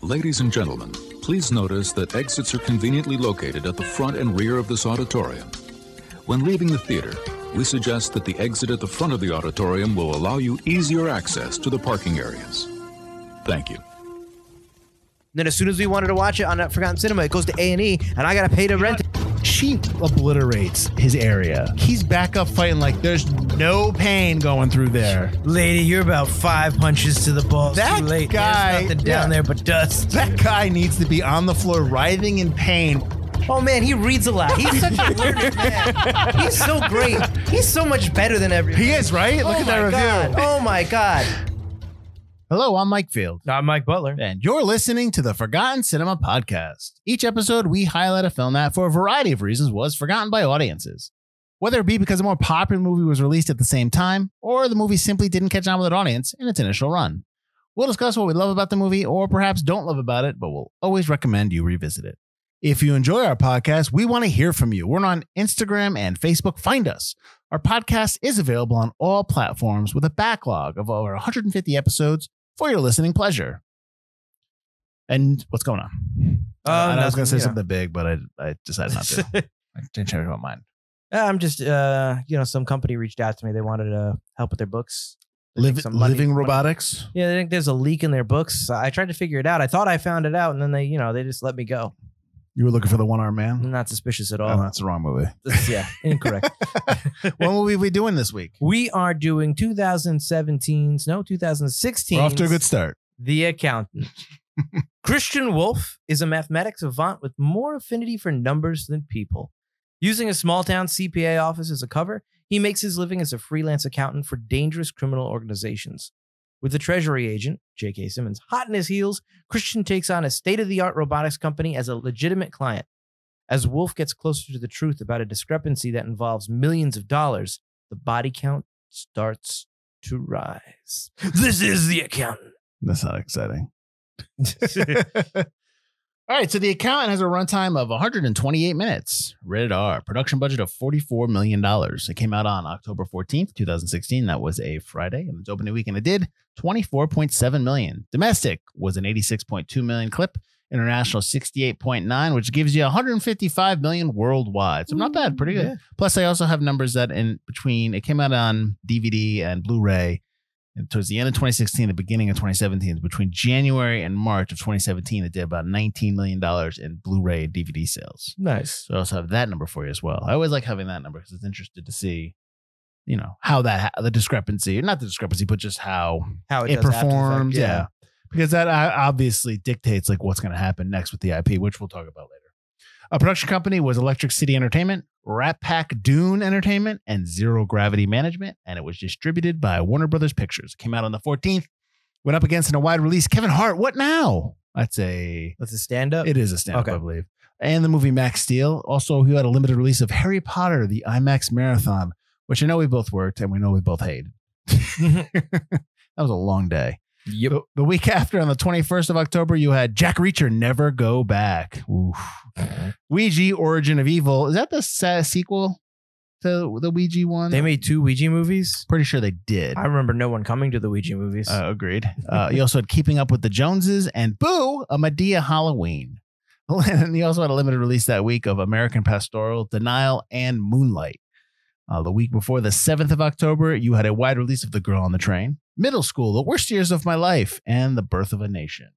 Ladies and gentlemen, please notice that exits are conveniently located at the front and rear of this auditorium. When leaving the theater, we suggest that the exit at the front of the auditorium will allow you easier access to the parking areas. Thank you. Then as soon as we wanted to watch it on Forgotten Cinema, it goes to A&E, and I got to pay to rent it. She obliterates his area. He's back up fighting like there's no pain going through there. Lady, you're about 5 punches to the balls. That too late. guy, There's nothing down there but dust. That guy needs to be on the floor writhing in pain. Oh, man, he reads a lot. He's such a learned man. He's so great. He's so much better than everybody. He is, right? Look at that review. God. Oh, my God. Hello, I'm Mike Field. I'm Mike Butler. And you're listening to the Forgotten Cinema Podcast. Each episode, we highlight a film that, for a variety of reasons, was forgotten by audiences. Whether it be because a more popular movie was released at the same time, or the movie simply didn't catch on with an audience in its initial run. We'll discuss what we love about the movie, or perhaps don't love about it, but we'll always recommend you revisit it. If you enjoy our podcast, we want to hear from you. We're on Instagram and Facebook. Find us. Our podcast is available on all platforms with a backlog of over 150 episodes for your listening pleasure. And what's going on? I was going to say something big, but I decided not to. I didn't change my mind. I'm just, some company reached out to me. They wanted to help with their books. Living robotics? Yeah, they think there's a leak in their books. I tried to figure it out. I thought I found it out, and then they just let me go. You were looking for the one-armed man? I'm not suspicious at all. Oh, that's the wrong movie. Yeah, incorrect. What movie are we doing this week? We are doing 2016. We're off to a good start. The Accountant. Christian Wolff is a mathematics savant with more affinity for numbers than people. Using a small-town CPA office as a cover, he makes his living as a freelance accountant for dangerous criminal organizations. With the Treasury agent, J.K. Simmons, hot in his heels, Christian takes on a state-of-the-art robotics company as a legitimate client. As Wolff gets closer to the truth about a discrepancy that involves millions of dollars, the body count starts to rise. This is The Accountant. That's not exciting. All right, so The Accountant has a runtime of 128 minutes. Rated R. Production budget of $44 million. It came out on October 14th, 2016. That was a Friday. And its opening weekend, it did $24.7 million. Domestic was an $86.2 million clip. International 68.9, which gives you $155 million worldwide. So not bad, pretty good. Yeah. Plus, I also have numbers that in between, it came out on DVD and Blu-ray. And towards the end of 2016, the beginning of 2017, between January and March of 2017, it did about $19 million in Blu-ray and DVD sales. Nice. So I also have that number for you as well. I always like having that number because it's interested to see, how the discrepancy, not the discrepancy, but just how it performs. Yeah. Because that obviously dictates like what's going to happen next with the IP, which we'll talk about later. A production company was Electric City Entertainment, Rat Pack Dune Entertainment, and Zero Gravity Management, and it was distributed by Warner Brothers Pictures. It came out on the 14th, went up against in a wide release. Kevin Hart, What Now? That's a stand-up? It is a stand-up, okay. I believe. And the movie Max Steel. Also, he had a limited release of Harry Potter, the IMAX Marathon, which I know we both worked and we know we both hated. That was a long day. Yep. The week after, on the 21st of October, you had Jack Reacher, Never Go Back. Oof. Ouija, Origin of Evil. Is that the sequel to the Ouija one? They made 2 Ouija movies? Pretty sure they did. I remember no one coming to the Ouija movies. Agreed. You also had Keeping Up with the Joneses and Boo, a Medea Halloween. And you also had a limited release that week of American Pastoral, Denial, and Moonlight. The week before, the 7th of October, you had a wide release of The Girl on the Train, Middle School, The Worst Years of My Life, and The Birth of a Nation.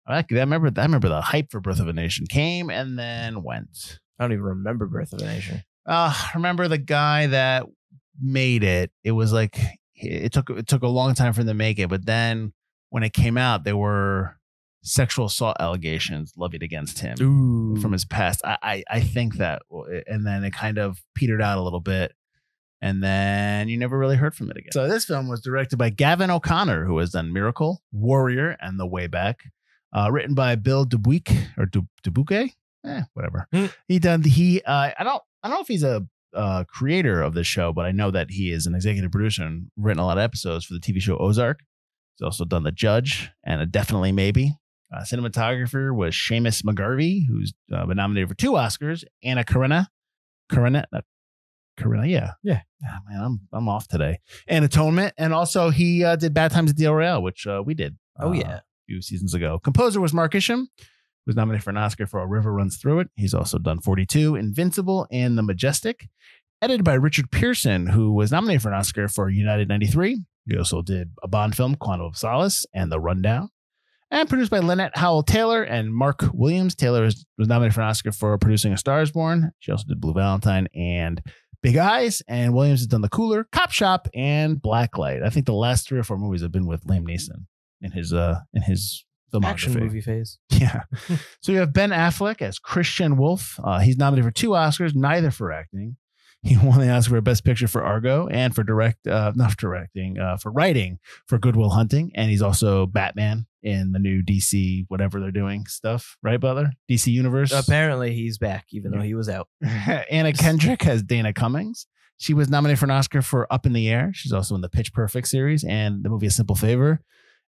I remember the hype for Birth of a Nation came and then went. I don't even remember Birth of a Nation. Remember the guy that made it? It was like it took a long time for him to make it, but then when it came out, there were sexual assault allegations levied against him from his past. I think that, and then it kind of petered out a little bit, and then you never really heard from it again. So this film was directed by Gavin O'Connor, who has done Miracle, Warrior, and The Way Back. Written by Bill Dubuque or Dubuque, whatever. I don't know if he's a creator of the show, but I know that he is an executive producer and written a lot of episodes for the TV show Ozark. He's also done The Judge and a Definitely Maybe. Cinematographer was Seamus McGarvey, who's been nominated for 2 Oscars. Anna Karenina, yeah. Man, I'm off today. And Atonement, and also he did Bad Times at the El Royale, which we did. few seasons ago. Composer was Mark Isham, who was nominated for an Oscar for A River Runs Through It. He's also done 42, Invincible, and The Majestic. Edited by Richard Pearson, who was nominated for an Oscar for United 93. He also did a Bond film, Quantum of Solace, and The Rundown. And produced by Lynette Howell-Taylor and Mark Williams. Taylor was nominated for an Oscar for producing A Star Is Born. She also did Blue Valentine and Big Eyes. And Williams has done The Cooler, Cop Shop, and Blacklight. I think the last 3 or 4 movies have been with Liam Neeson in his filmography. Action movie phase. Yeah. So you have Ben Affleck as Christian Wolff. He's nominated for 2 Oscars, neither for acting. He won the Oscar for Best Picture for Argo and for for writing for Good Will Hunting. And he's also Batman in the new DC, whatever they're doing stuff. Right, Butler? DC Universe. Apparently he's back, even though he was out. Anna Kendrick has Dana Cummings. She was nominated for an Oscar for Up in the Air. She's also in the Pitch Perfect series and the movie A Simple Favor.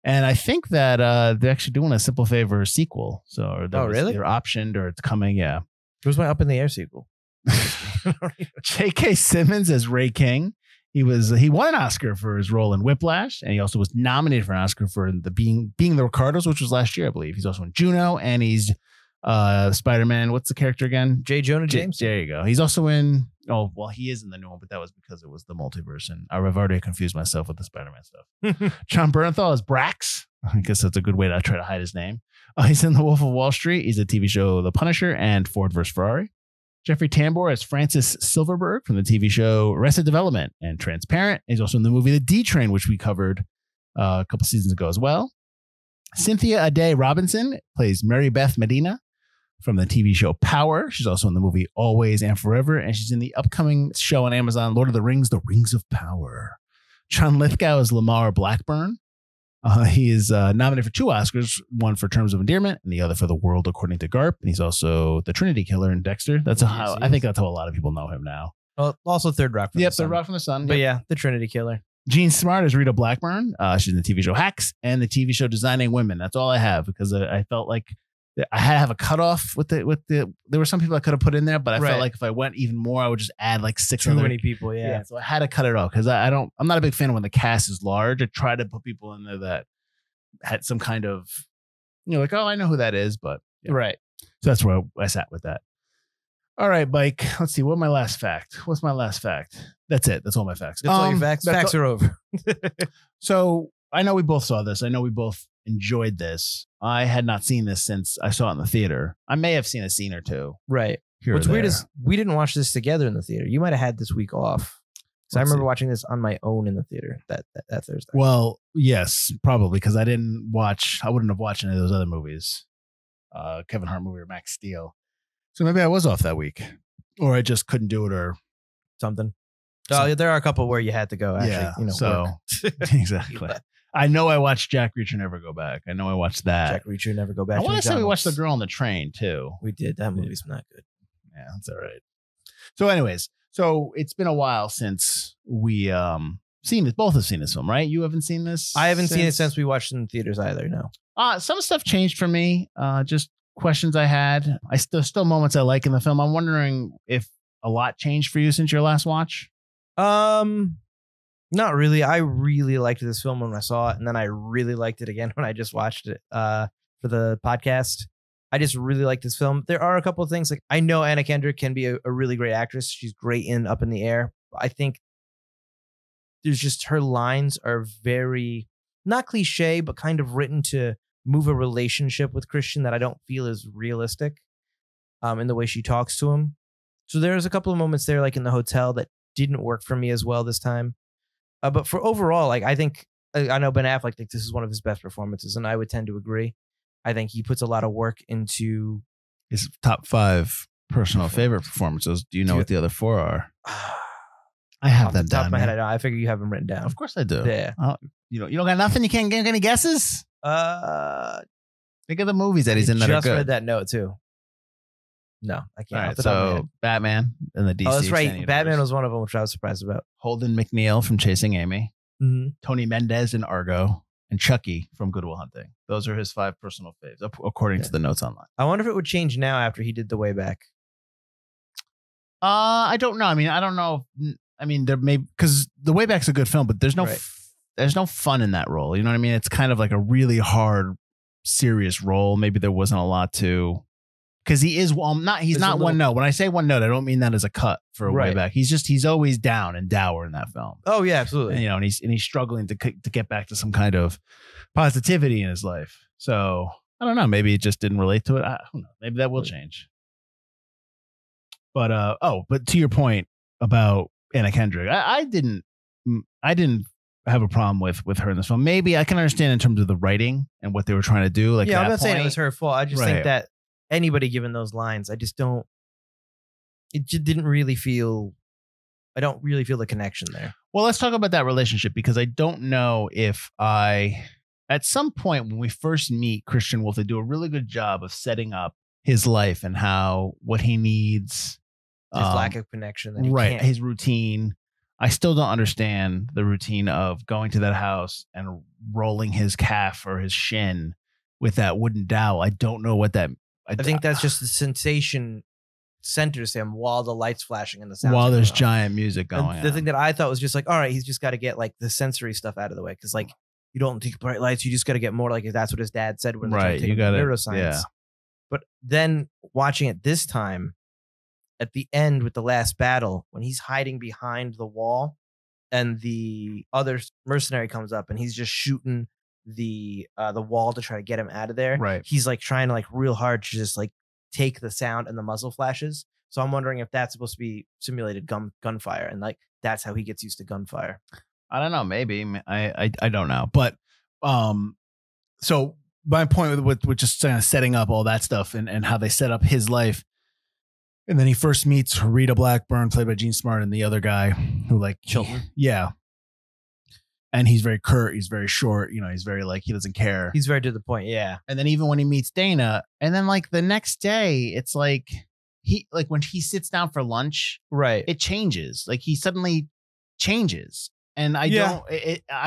And I think that they're actually doing a Simple Favor sequel. So really? They're optioned or it's coming. Yeah. Who's my Up in the Air sequel? J.K. Simmons as Ray King. He won an Oscar for his role in Whiplash, and he also was nominated for an Oscar for the Being the Ricardos, which was last year, I believe. He's also in Juno, and he's Spider-Man. What's the character again? J. Jonah Jameson. There you go. He's also in. Oh, well, he is in the new one, but that was because it was the multiverse, and I've already confused myself with the Spider-Man stuff. Jon Bernthal as Brax. I guess that's a good way to try to hide his name. He's in The Wolf of Wall Street. He's a TV show, The Punisher, and Ford vs. Ferrari. Jeffrey Tambor as Francis Silverberg from the TV show Arrested Development and Transparent. He's also in the movie The D Train, which we covered a couple seasons ago as well. Cynthia Ade Robinson plays Mary Beth Medina from the TV show Power. She's also in the movie Always and Forever, and she's in the upcoming show on Amazon, Lord of the Rings, The Rings of Power. Jon Lithgow is Lamar Blackburn. He is nominated for 2 Oscars, one for Terms of Endearment and the other for The World According to Garp. And he's also the Trinity Killer in Dexter. I think that's how a lot of people know him now. Well, also Third Rock from the Sun. Third Rock from the Sun. But yeah, the Trinity Killer. Jean Smart is Rita Blackburn. She's in the TV show Hacks and the TV show Designing Women. That's all I have because I felt like I had to have a cutoff with the. There were some people I could have put in there, but I felt like if I went even more, I would just add like 6 Too many people. Yeah. So I had to cut it off because I'm not a big fan of when the cast is large. I try to put people in there that had some kind of, like, oh, I know who that is, but yeah. Right. So that's where I sat with that. All right, Mike. Let's see. What's my last fact? That's it. That's all my facts. That's all your facts. Facts are over. So I know we both saw this. I know we both enjoyed this. I had not seen this since I saw it in the theater. I may have seen a scene or two. Right. What's weird is we didn't watch this together in the theater. You might have had this week off. So I remember watching this on my own in the theater that Thursday. Well, yes, probably because I wouldn't have watched any of those other movies. Kevin Hart movie or Max Steel. So maybe I was off that week or I just couldn't do it or something. Oh, there are a couple where you had to go. Actually, so exactly. I know I watched Jack Reacher Never Go Back. I know I watched that. Jack Reacher Never Go Back. I want to say we watched The Girl on the Train too. We did. That movie's not good. Yeah, that's all right. So anyways, it's been a while since we seen this. Both have seen this film, right? You haven't seen this? I haven't seen it since we watched it in theaters either, no. Some stuff changed for me. Just questions I had. There's still moments I like in the film. I'm wondering if a lot changed for you since your last watch? Not really. I really liked this film when I saw it, and then I really liked it again when I just watched it for the podcast. I just really like this film. There are a couple of things like I know Anna Kendrick can be a really great actress. She's great in Up in the Air. I think there's just her lines are very not cliche, but kind of written to move a relationship with Christian that I don't feel is realistic in the way she talks to him. So there's a couple of moments there, like in the hotel, that didn't work for me as well this time. But for overall, like I think I know Ben Affleck thinks this is one of his best performances, and I would tend to agree. I think he puts a lot of work into his top 5 personal favorite performances. Do you know what the other 4 are? I have them down. Top of my head, I figure you have them written down. Of course I do. Yeah. You don't got nothing. You can't get any guesses. Think of the movies that he's in that are good. I just read that note too. No, I can't. All right, so Batman and the DC. Oh, that's right. Batman was one of them, which I was surprised about. Holden McNeil from Chasing Amy. Mm-hmm. Tony Mendez in Argo. And Chucky from Good Will Hunting. Those are his 5 personal faves, according to the notes online. I wonder if it would change now after he did The Way Back. I don't know. I mean, I don't know. I mean, there may because The Way Back's a good film, but there's no fun in that role. You know what I mean? It's kind of like a really hard serious role. Maybe there wasn't a lot to, because he's not one note. When I say one note, I don't mean that as a cut for a way back. He's always down and dour in that film. Oh yeah, absolutely. And, and he's struggling to get back to some kind of positivity in his life. So I don't know. Maybe it just didn't relate to it. I don't know. Maybe that will change. But but to your point about Anna Kendrick, I didn't have a problem with her in this film. Maybe I can understand in terms of the writing and what they were trying to do. Like, I'm not saying it was her fault. I just think that anybody given those lines, I just don't. It just didn't really feel. I don't really feel the connection there. Well, let's talk about that relationship, because I don't know if at some point when we first meet Christian Wolff, they do a really good job of setting up his life and what he needs. His lack of connection. That he can't. His routine. I still don't understand the routine of going to that house and rolling his calf or his shin with that wooden dowel. I don't know what that. I think that's just the sensation centers him while the light's flashing and the sound. While there's giant music going. The thing that I thought was just like, all right, he's just got to get like the sensory stuff out of the way, because like you don't take bright lights. You just got to get more like that's what his dad said when you got neuroscience. Yeah. But then watching it this time, at the end with the last battle, when he's hiding behind the wall and the other mercenary comes up and he's just shooting the wall to try to get him out of there. Right. He's like trying to like real hard to just like take the sound and the muzzle flashes. So I'm wondering if that's supposed to be simulated gunfire, and like that's how he gets used to gunfire. I don't know. Maybe I don't know. But so my point with just kind of setting up all that stuff and how they set up his life. And then he first meets Rita Blackburn, played by Gene Smart, and the other guy who like Chilton. Yeah. And he's very curt. He's very short. He's very like, he doesn't care. He's very to the point. Yeah. And then even when he meets Dana, and then like the next day, it's like when he sits down for lunch, right? It changes. Like he suddenly changes. And I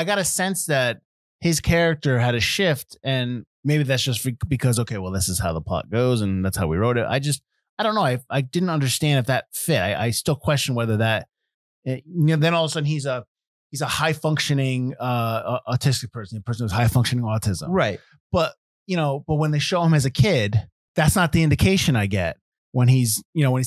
got a sense that his character had a shift, and maybe that's just because, okay, well, this is how the plot goes and that's how we wrote it. I don't know. I didn't understand if that fit. I still question whether that. Then all of a sudden he's a high functioning autistic person, a person who's high functioning autism. Right. But when they show him as a kid, that's not the indication I get when he's when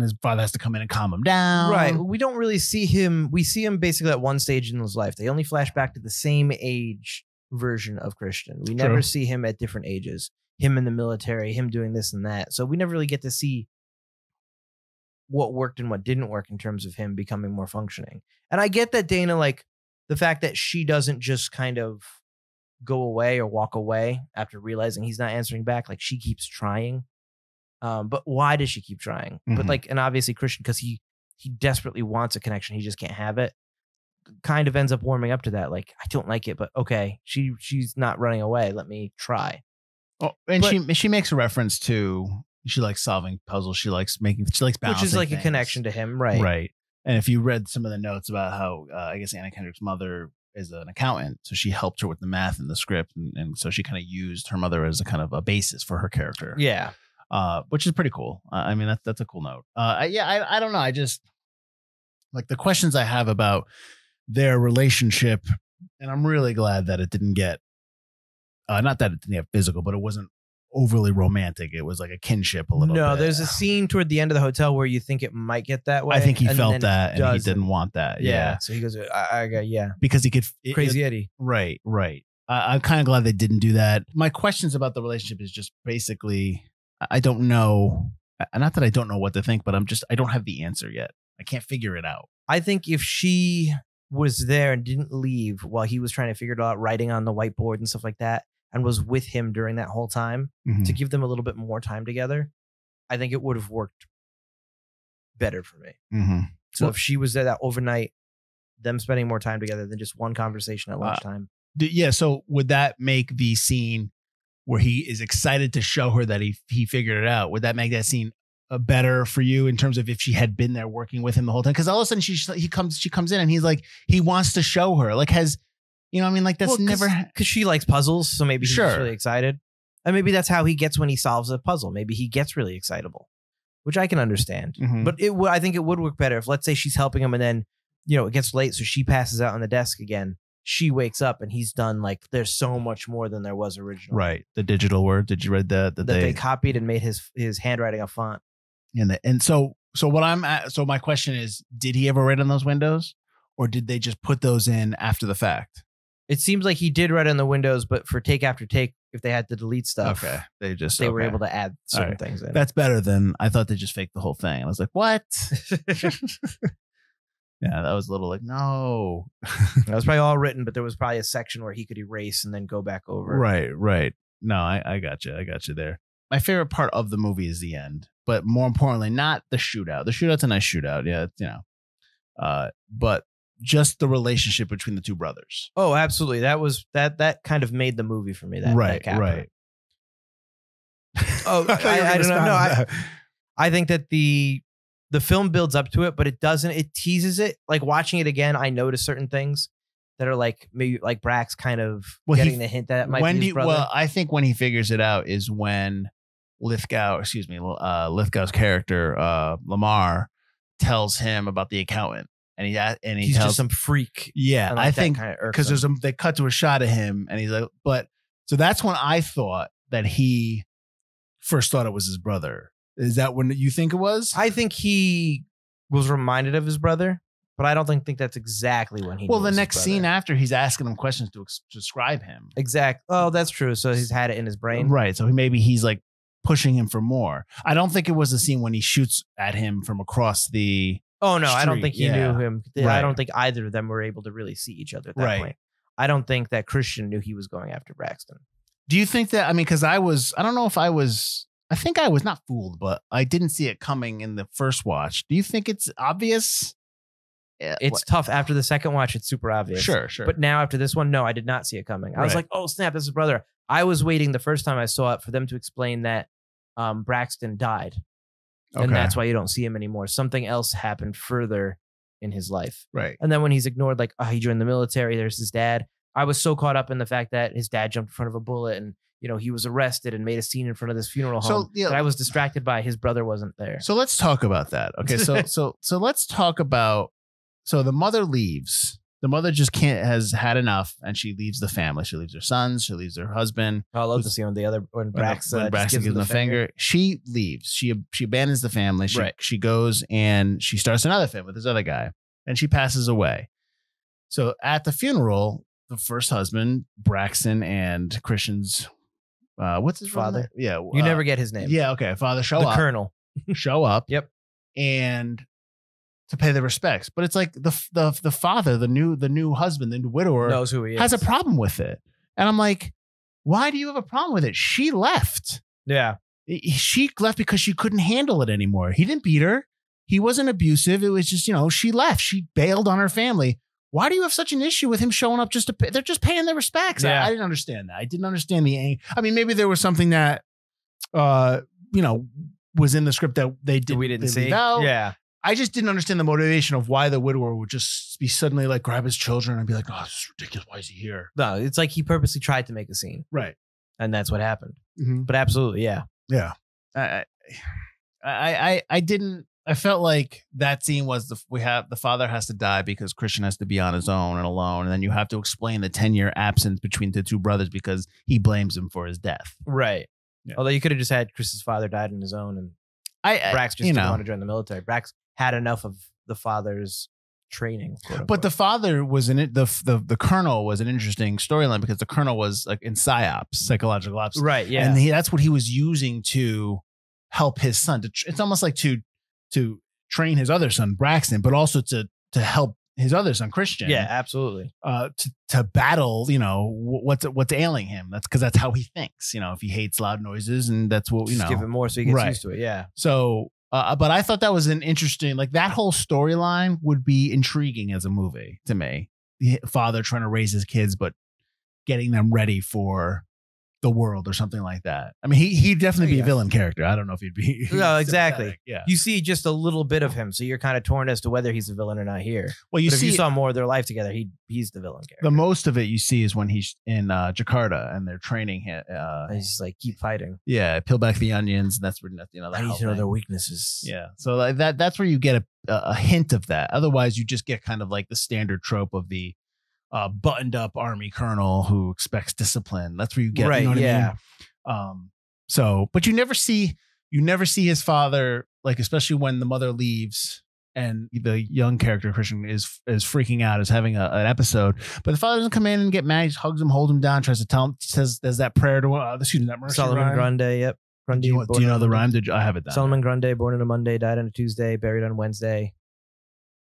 his father has to come in and calm him down. Right. We don't really see him. We see him basically at one stage in his life. They only flash back to the same age version of Christian. We never see him at different ages. Him in the military, him doing this and that. So we never really get to see what worked and what didn't work in terms of him becoming more functioning. And I get that Dana, like the fact that she doesn't just kind of go away or walk away after realizing he's not answering back. Like she keeps trying. But why does she keep trying? Mm-hmm. But like, and obviously Christian, because he desperately wants a connection. He just can't have it. Kind of ends up warming up to that. Like, I don't like it, but okay, she's not running away. Let me try. Oh, and she makes a reference to she likes solving puzzles. She likes balancing, which is like things. A connection to him, right? Right. And if you read some of the notes about how I guess Anna Kendrick's mother is an accountant, so she helped her with the math in the script, and so she kind of used her mother as a kind of a basis for her character. Yeah. Which is pretty cool. I mean, that's a cool note. I don't know. I just like the questions I have about their relationship, and I'm really glad that it didn't get. Not that it didn't get physical, but it wasn't overly romantic. It was like a kinship a little bit. No, there's a scene toward the end of the hotel where you think it might get that way. I think he felt that and he didn't want that. Yeah. So he goes, I got, because he could. Crazy Eddie. Right. I'm kind of glad they didn't do that. My questions about the relationship is just basically, I don't know. Not that I don't know what to think, but I don't have the answer yet. I can't figure it out. I think if she was there and didn't leave while he was trying to figure it out, writing on the whiteboard and stuff like that, and was with him during that whole time to give them a little bit more time together, I think it would have worked better for me. Mm-hmm. So if she was there that overnight, them spending more time together than just one conversation at lunchtime. So would that make the scene where he is excited to show her that he figured it out? Would that make that scene better for you in terms of if she had been there working with him the whole time? Because all of a sudden she comes in and he's like, he wants to show her, like, has, you know what I mean? Like that's never, because she likes puzzles. So maybe he's just really excited. And maybe that's how he gets when he solves a puzzle. Maybe he gets really excitable, which I can understand. Mm-hmm. But I think it would work better if, let's say she's helping him and then, it gets late. So she passes out on the desk again she wakes up and he's done like there's so much more than there was originally. Right. The digital word. Did you read that? That they copied and made his handwriting a font. And so what I'm at, so my question is, did he ever write on those windows, or did they just put those in after the fact? It seems like he did write on the windows, but for take after take, if they had to delete stuff, Okay. They were able to add certain things in. That's better than I thought they just faked the whole thing. I was like, what? Yeah, that was a little like, no. That was probably all written, but there was probably a section where he could erase and then go back over. Right. No, I got you. I got you there. My favorite part of the movie is the end, but more importantly, not the shootout. The shootout's a nice shootout. Yeah, but just the relationship between the two brothers. Oh, absolutely. That kind of made the movie for me. That Right. Oh, I don't know. No, I think that the film builds up to it, but it doesn't. It teases it. Like watching it again, I notice certain things that are like maybe like Brax kind of getting the hint that it might be his brother. Well, I think when he figures it out is when Lithgow's character Lamar tells him about the accountant, and he's just some freak. Yeah, I think because they cut to a shot of him, and he's like, but so that's when I thought that he first thought it was his brother. Is that when you think it was? I think he was reminded of his brother, but I don't think that's exactly when he. Well, the next scene after, he's asking him questions to describe him. Exactly. Oh, that's true. So he's had it in his brain, right? So maybe he's like pushing him for more. I don't think it was the scene when he shoots at him from across the. Oh no, street. I don't think he knew him. Right. I don't think either of them were able to really see each other at that point. I don't think that Christian knew he was going after Braxton. Do you think that? I mean, because I don't know if I was. I think I was not fooled, but I didn't see it coming in the first watch. Do you think it's obvious? It's tough. After the second watch, it's super obvious. Sure. But now after this one, no, I did not see it coming. I was like, oh, snap, this is brother. I was waiting the first time I saw it for them to explain that Braxton died. Okay. And that's why you don't see him anymore. Something else happened further in his life. Right. And then when he's ignored, like, he joined the military, there's his dad. I was so caught up in the fact that his dad jumped in front of a bullet and he was arrested and made a scene in front of this funeral home that I was distracted by his brother wasn't there. So let's talk about that. Okay. So let's talk about, so the mother leaves. The mother just has had enough, and she leaves the family. She leaves her sons. She leaves her husband. I love to see when Braxton gives him the finger. She leaves. She abandons the family. She goes and she starts another family with this other guy, and she passes away. So at the funeral, the first husband, Braxton, and Christian's what's his father? Yeah, you never get his name. Yeah, okay. Father the colonel show up. Yep, and to pay the respects, but it's like the father, the new husband, the new widower knows who he is, has a problem with it, and I'm like, why do you have a problem with it? She left. Yeah, she left because she couldn't handle it anymore. He didn't beat her. He wasn't abusive. It was just she left. She bailed on her family. Why do you have such an issue with him showing up just to pay? They're just paying their respects. Yeah. I didn't understand that. I didn't understand the. I mean, maybe there was something that, was in the script that we didn't see. Yeah. I just didn't understand the motivation of why the widower would just be suddenly like grab his children and be like, oh, this is ridiculous. Why is he here? No, it's like he purposely tried to make a scene. Right. And that's what happened. Mm-hmm. But absolutely. Yeah. Yeah. I didn't. I felt like that scene was the father has to die because Christian has to be on his own and alone. And then you have to explain the 10-year absence between the two brothers because he blames him for his death. Right. Yeah. Although you could have just had Chris's father died on his own and Brax just didn't want to join the military. Brax had enough of the father's training. But the father was in it. The colonel was an interesting storyline because the colonel was like in psyops, psychological ops. Right. Yeah. And that's what he was using to help his son. It's almost like to train his other son, Braxton, but also to help his other son, Christian. Yeah, absolutely. To battle, what's ailing him. That's because that's how he thinks. If he hates loud noises, and that's what Just give him more so he gets used to it. Yeah. So, but I thought that was an interesting, like that whole storyline would be intriguing as a movie to me. The father trying to raise his kids, but getting them ready for the world or something like that. I mean, he'd definitely be a villain character. I don't know if he'd be. No, exactly. Yeah. You see just a little bit of him, so you're kind of torn as to whether he's a villain or not here. Well, if you saw more of their life together, he's the villain character. The most of it you see is when he's in Jakarta and they're training him. He's just like, keep fighting. Yeah, peel back the onions. And that's where I need to know their weaknesses. Yeah, so like that's where you get a hint of that. Otherwise, you just get kind of like the standard trope of the buttoned up army colonel who expects discipline. That's where you get, Right, you know what yeah. I mean? So, but you never see his father, like, especially when the mother leaves and the young character Christian is freaking out, is having an episode, but the father doesn't come in and get mad. He just hugs him, holds him down, tries to tell him, says there's that prayer to that mercy Solomon rhyme. Grundy, yep. Grundy, Do you know the rhyme? I have it down. Solomon Grundy, born on a Monday, died on a Tuesday, buried on Wednesday.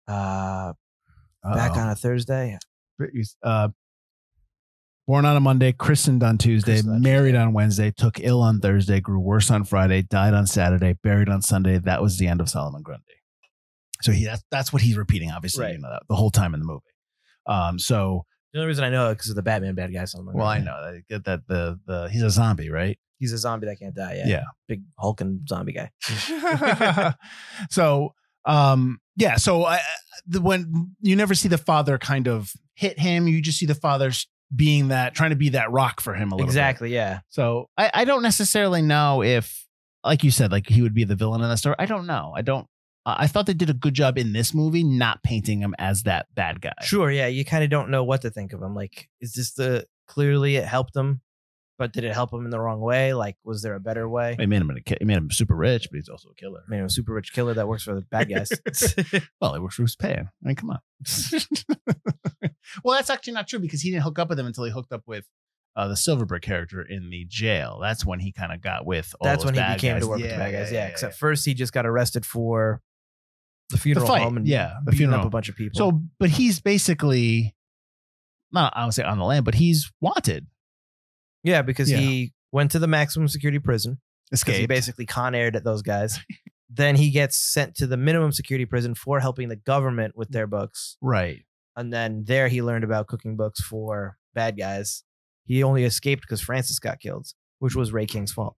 Back on a Thursday. Born on a Monday, christened on Tuesday, Christened on married Tuesday. on Wednesday, took ill on Thursday, grew worse on Friday, died on Saturday, buried on Sunday. That was the end of Solomon Grundy. So that's what he's repeating, obviously, Right. you know, that the whole time in the movie. So The only reason I know it because of the Batman bad guy. Solomon well, I Grundy. know I get that the he's a zombie, right? He's a zombie that can't die. Yeah. Yeah. Big hulking zombie guy. So when you never see the father kind of hit him, you just see the father being trying to be that rock for him a little bit. Exactly. Yeah. So I don't necessarily know if, like you said, like he would be the villain in the story. I don't know. I thought they did a good job in this movie not painting him as that bad guy. Sure. Yeah. You kind of don't know what to think of him. Like, is this clearly it helped him, but did it help him in the wrong way? Like, was there a better way? It made him super rich, but he's also a killer. I mean, a super rich killer that works for the bad guys. Well, it works for who's paying. I mean, come on. Well, that's actually not true because he didn't hook up with him until he hooked up with the Silverbrick character in the jail. That's when he kind of got with all That's those when he bad became guys. to work with the bad guys. Yeah. yeah, Because at first he just got arrested for the funeral fight, home and yeah, the beating funeral. up a bunch of people. So, but he's basically not, I would say on the lam, but he's wanted. yeah, because Yeah. he went to the maximum security prison. Because he Escaped. basically con aired at those guys. Then he gets sent to the minimum security prison for helping the government with their books. Right. And then there he learned about cooking books for bad guys. He only escaped because Francis got killed, which was Ray King's fault,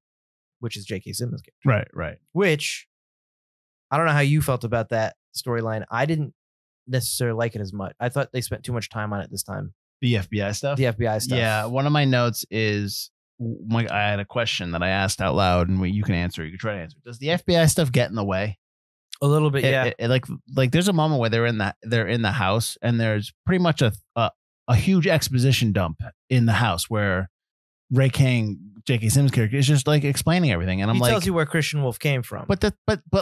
which is J.K. Simmons' character. Right. Which I don't know how you felt about that storyline. I didn't necessarily like it as much. I thought they spent too much time on it this time. The FBI stuff. The FBI stuff. Yeah. One of my notes is I had a question that I asked out loud, and you can answer. You can try to answer. Does the FBI stuff get in the way? A little bit, yeah. Like there's a moment where they're in the house, and there's pretty much a huge exposition dump in the house where Ray King, J.K. Simmons' character, is just like explaining everything, and I'm he like, tells you where Christian Wolff came from. but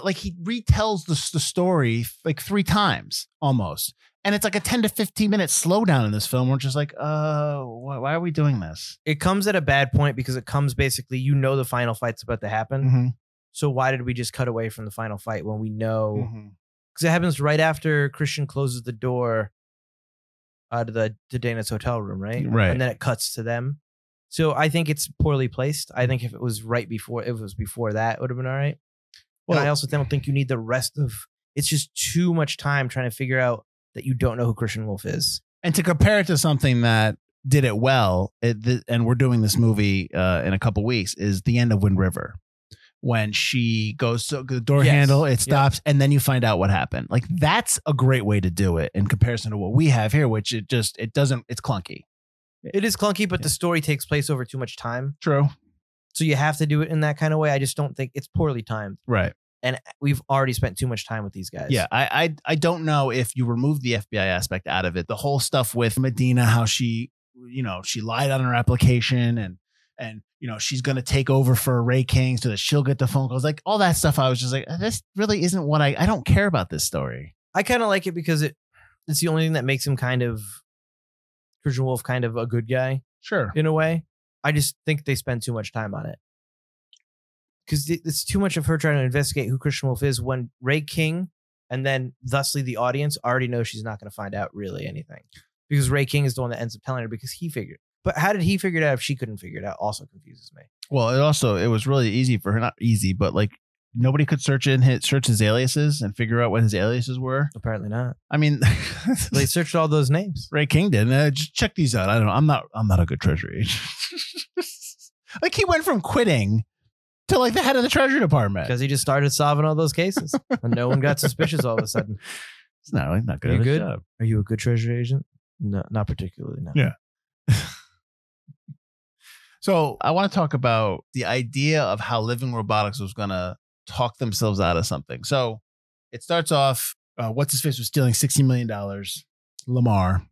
like he retells the story like 3 times almost, and it's like a 10 to 15 minute slowdown in this film. We're just like, why are we doing this? It comes at a bad point because it comes basically, the final fight's about to happen. Mm-hmm. So why did we just cut away from the final fight when we know? Mm-hmm. Because it happens right after Christian closes the door to Dana's hotel room, right? Right. And then it cuts to them. So I think it's poorly placed. I think if it was before that, it would have been all right. Well, and I also don't think you need the rest of. It's just too much time trying to figure out that you don't know who Christian Wolff is. And to compare it to something that did it well, and we're doing this movie in a couple weeks, is the end of Wind River. When she goes to the door handle, it stops, and then you find out what happened. Like, that's a great way to do it in comparison to what we have here, which it's clunky. It is clunky, but the story takes place over too much time. True. So you have to do it in that kind of way. I just don't think it's poorly timed. Right. And we've already spent too much time with these guys. Yeah. I don't know if you remove the FBI aspect out of it. The whole stuff with Medina, how she lied on her application and she's going to take over for Ray King so that she'll get the phone calls, like all that stuff. I was just like, this really isn't what I don't care about this story. I kind of like it because it's the only thing that makes him Christian Wolff kind of a good guy. Sure. In a way. I just think they spend too much time on it. Because it's too much of her trying to investigate who Christian Wolff is when Ray King and then thusly the audience already know she's not going to find out really anything. Because Ray King is the one that ends up telling her because he figured. But how did he figure it out if she couldn't figure it out? Also confuses me. Well, it was really easy for her. Not easy, but like nobody could search his aliases and figure out what his aliases were. Apparently not. I mean, they searched all those names. Ray King did. Just check these out. I don't know. I'm not a good treasury agent. Like he went from quitting to like the head of the Treasury Department because he just started solving all those cases, and no one got suspicious all of a sudden. It's not good. Are you good? Are you a good treasury agent? No, not particularly. No. Yeah. So I want to talk about the idea of how Living Robotics was going to talk themselves out of something. So it starts off, what's his face was stealing $60 million, Lamar,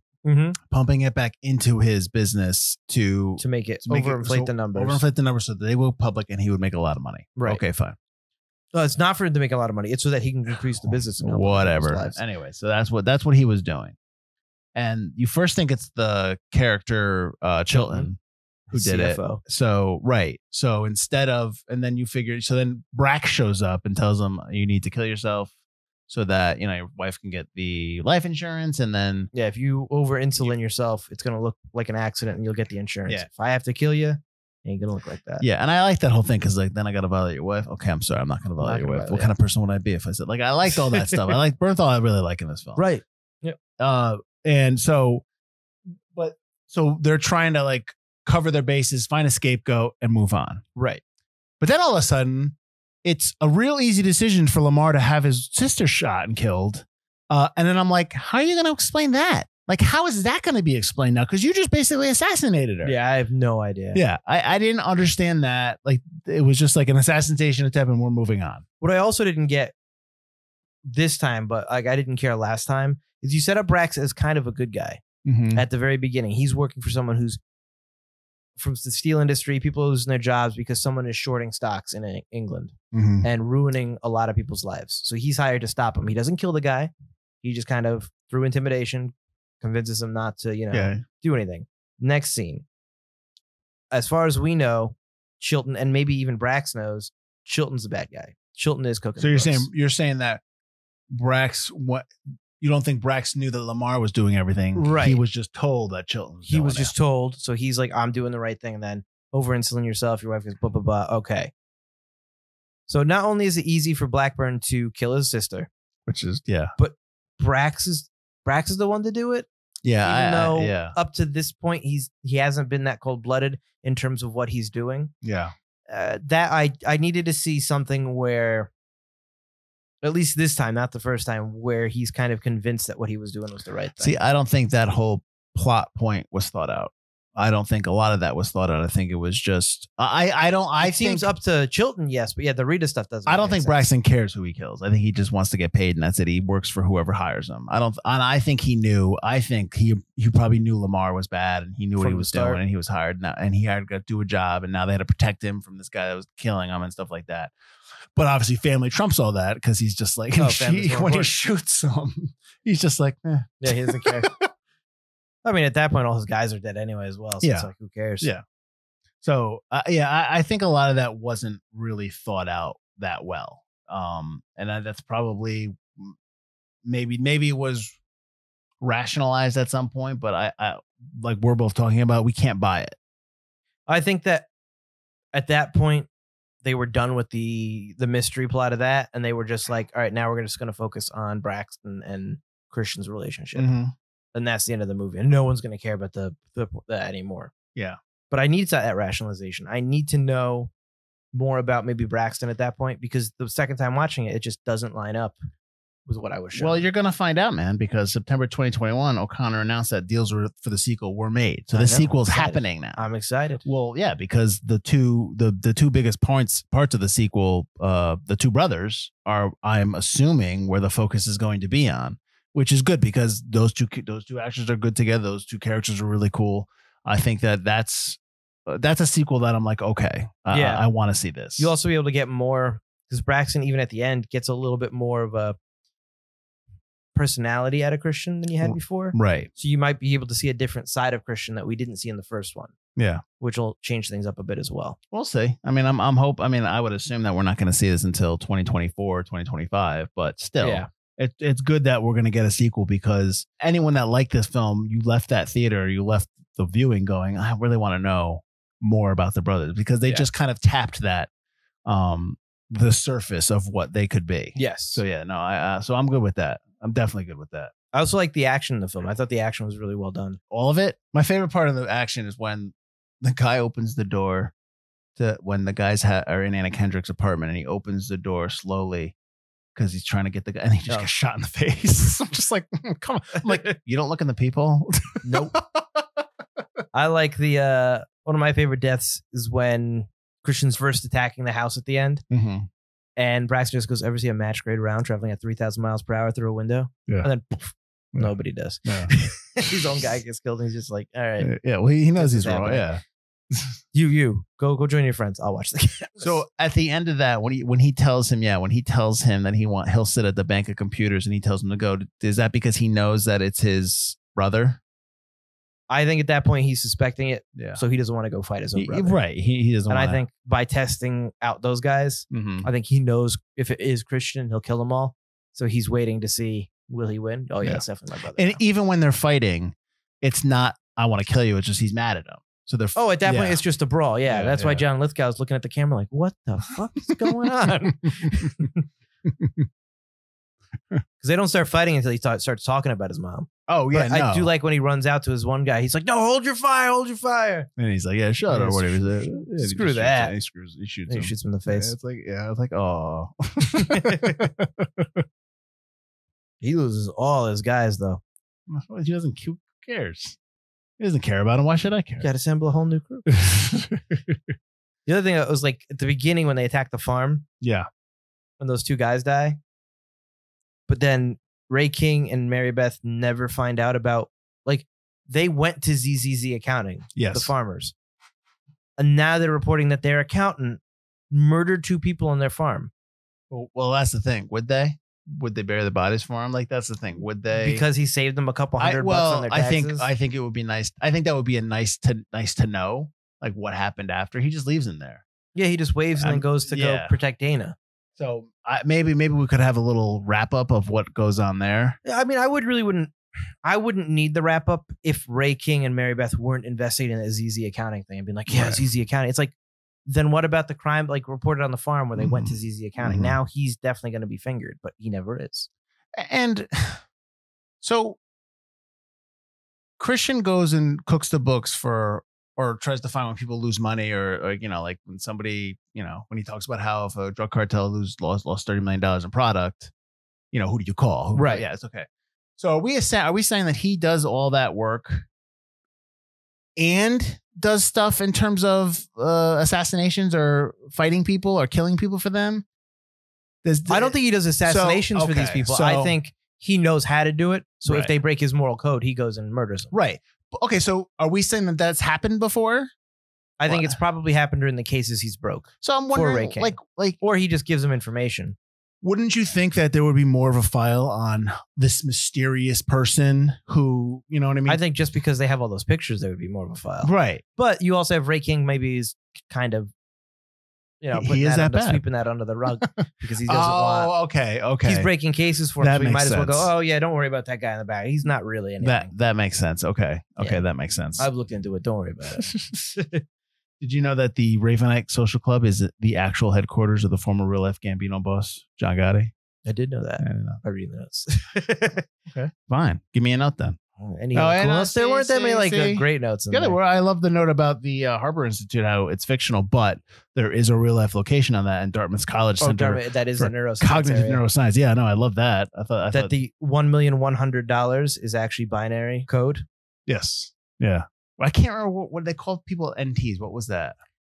pumping it back into his business to make it overinflate the numbers. Overinflate the numbers so that they will public and he would make a lot of money. Right. Okay, fine. No, it's not for him to make a lot of money. It's so that he can increase the business. And whatever. Anyway, so that's what he was doing. And you first think it's the character Chilton who did CFO. it. So, right. So instead of, and then you figure, so then Brax shows up and tells him you need to kill yourself so that, you know, your wife can get the life insurance. And then, yeah, if you over insulin yourself, it's going to look like an accident and you'll get the insurance. Yeah. If I have to kill you, it ain't going to look like that. Yeah. And I like that whole thing because, like, then I got to violate your wife. Okay, I'm sorry. I'm not going to violate your wife. What kind of person would I be if I said, like, I liked all that stuff? I like Bernthal. I really like in this film. Right. Yep. And so, so they're trying to like cover their bases, find a scapegoat, and move on. Right. But then all of a sudden, it's a real easy decision for Lamar to have his sister shot and killed. And then I'm like, how are you going to explain that? Like, how is that going to be explained now? Because you just basically assassinated her. Yeah, I have no idea. Yeah, I didn't understand that. Like, it was just like an assassination attempt and we're moving on. What I also didn't get this time, but like I didn't care last time, is you set up Brax as kind of a good guy. At the very beginning. He's working for someone who's from the steel industry, people losing their jobs because someone is shorting stocks in England and ruining a lot of people's lives. So he's hired to stop him. He doesn't kill the guy. He just kind of, through intimidation, convinces him not to, do anything. Next scene. As far as we know, Chilton, and maybe even Brax knows, Chilton's the bad guy. Chilton is cooking. So you're saying that Brax, what? You don't think Brax knew that Lamar was doing everything? Right. He was just told that Chilton was He was just told. So he's like, I'm doing the right thing. And then over insulin yourself. Your wife goes, blah, blah, blah. Okay. So not only is it easy for Blackburn to kill his sister, which is, yeah. But Brax is the one to do it. Yeah. Even though up to this point, he hasn't been that cold blooded in terms of what he's doing. Yeah. That I needed to see something where, at least this time, not the first time, where he's kind of convinced that what he was doing was the right thing. See, I don't think that whole plot point was thought out. I don't think a lot of that was thought out. I think it was just it seems up to Chilton, yes, but yeah, the Rita stuff doesn't. I don't think Braxton cares who he kills. I think he just wants to get paid, and that's it. He works for whoever hires him. I think he knew. I think he probably knew Lamar was bad, and he knew what he was doing, and he was hired now, and he had to do a job, and now they had to protect him from this guy that was killing him and stuff like that. But obviously, family trumps all that because he's just like, when he shoots him, he's just like, eh. Yeah, he doesn't care. I mean, at that point, all his guys are dead anyway as well. So it's like, who cares? Yeah. So, I think a lot of that wasn't really thought out that well. And that's probably maybe it was rationalized at some point, but I like we're both talking about, we can't buy it. I think that at that point, they were done with the mystery plot of that, and they were just like, all right, now we're just going to focus on Braxton and Christian's relationship. And that's the end of the movie. And no one's going to care about that anymore. Yeah. But I need that rationalization. I need to know more about maybe Braxton at that point, because the second time watching it, it just doesn't line up with what I was shown. Well, you're going to find out, man, because September 2021, O'Connor announced that deals for the sequel were made. So the sequel is happening now. I'm excited. Well, yeah, because the two biggest parts of the sequel, the two brothers are, I'm assuming, where the focus is going to be on, which is good because those two actors are good together. Those two characters are really cool. I think that's a sequel that I'm like, okay, I want to see this. You'll also be able to get more, because Braxton, even at the end, gets a little bit more of a personality out of Christian than you had before. Right. So you might be able to see a different side of Christian that we didn't see in the first one. Yeah. Which will change things up a bit as well. We'll see. I mean, I would assume that we're not going to see this until 2024, 2025, but still. Yeah. It's good that we're going to get a sequel, because anyone that liked this film, you left that theater, you left the viewing going, I really want to know more about the brothers, because they just kind of tapped that, the surface of what they could be. Yes. So yeah, no, so I'm good with that. I'm definitely good with that. I also like the action in the film. I thought the action was really well done. All of it. My favorite part of the action is when the guy opens the door when the guys are in Anna Kendrick's apartment, and he opens the door slowly, because he's trying to get the guy, and he just gets shot in the face. I'm just like, come on. I'm like, you don't look in the people? Nope. I like the one of my favorite deaths is when Christian's first attacking the house at the end. And Braxton just goes, ever see a match grade round traveling at 3,000 miles per hour through a window? Yeah. And then Nobody does. Yeah. His own guy gets killed and he's just like, all right. Yeah, well, he knows he's This is wrong. happening. Yeah. You go join your friends. I'll watch the cameras. So at the end of that, when he tells him that he'll sit at the bank of computers and he tells him to go, is that because he knows that it's his brother? I think at that point he's suspecting it. Yeah. So he doesn't want to go fight his own brother. Right. He doesn't And want I think by testing out those guys, I think he knows if it is Christian, he'll kill them all. So he's waiting to see, will he win? Oh, yeah, it's definitely my brother. And now. even when they're fighting, it's not, I want to kill you. It's just he's mad at him. So they're. Oh, at that point, it's just a brawl. Yeah, that's why Jon Lithgow is looking at the camera like, what the fuck is going on? Because they don't start fighting until he starts talking about his mom. Oh, yeah. But I do like when he runs out to his one guy. He's like, no, hold your fire. And he's like, yeah, shut up. Whatever. Screw that. He shoots him. He shoots him in the face. It's like, oh. He loses all his guys, though. He doesn't. Who cares? He doesn't care about him. Why should I care? Got to assemble a whole new crew. The other thing that was like at the beginning when they attack the farm. Yeah. When those two guys die. But then Ray King and Mary Beth never find out about, like, they went to ZZZ Accounting, the farmers. And now they're reporting that their accountant murdered 2 people on their farm. Well, that's the thing. Would they? Would they bury the bodies for him? Like, that's the thing. Would they? Because he saved them a couple $100 on their taxes. I think it would be nice. I think that would be nice to know, like, what happened after. He just leaves him there. Yeah, he just waves and then goes to go protect Dana. So maybe we could have a little wrap up of what goes on there. I mean, I wouldn't need the wrap up if Ray King and Mary Beth weren't investigating the ZZ Accounting thing and being like, yeah, ZZ Accounting. It's like, then what about the crime like reported on the farm where they went to ZZ Accounting? Now he's definitely going to be fingered, but he never is. And so Christian goes and cooks the books or tries to find when people lose money or you know, like when somebody, you know, when he talks about how if a drug cartel lost $30 million in product, you know, who do you call? Right. Yeah, it's okay. So are we saying that he does all that work and does stuff in terms of assassinations or fighting people or killing people for them? I don't think he does assassinations for these people. I think he knows how to do it. So if they break his moral code, he goes and murders them. Right. Okay, so are we saying that that's happened before? I think it's probably happened during the cases he's broke. So I'm wondering, like, or he just gives them information. Wouldn't you think that there would be more of a file on this mysterious person who, you know what I mean? I think just because they have all those pictures, there would be more of a file. Right. But you also have Ray King, maybe is kind of, you know, sweeping that under the rug because he doesn't want. Oh, okay. He's breaking cases for him, so we might as well go, oh, yeah, don't worry about that guy in the back. He's not really anything. That makes sense. Okay, that makes sense. I've looked into it. Don't worry about it. Did you know that the Ravenite Social Club is the actual headquarters of the former Real Life Gambino boss, John Gotti? I did know that. I didn't know. I read the notes. Okay, fine. Give me a note then. Any cool notes? There weren't that many great notes. I love the note about the Harbor Institute, how it's fictional, but there is a real life location on that in Dartmouth College Center. That is a neuroscience. Cognitive neuroscience. Yeah, no, I love that. I thought the $1,100,000 is actually binary code. Yes. Yeah. I can't remember what they called people NTs. What was that?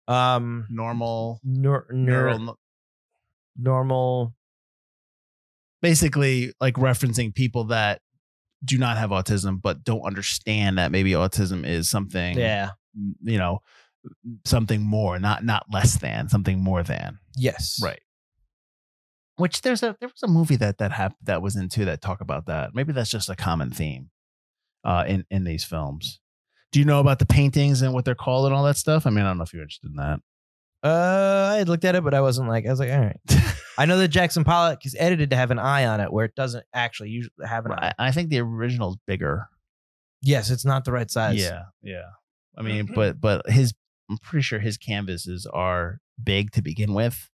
Normal. Normal. Basically, like referencing people that do not have autism, but don't understand that maybe autism is something. Yeah. You know, something more, not less than, something more than. Yes. Right. Which there was a movie that was into that talk about that. Maybe that's just a common theme in these films. Do you know about the paintings and what they're called and all that stuff? I mean, I don't know if you're interested in that. I had looked at it, but I was like, all right. I know that Jackson Pollock is edited to have an eye on it where it doesn't actually usually have an eye. I think the original is bigger. Yes, it's not the right size. Yeah. I mean, but I'm pretty sure his canvases are big to begin with,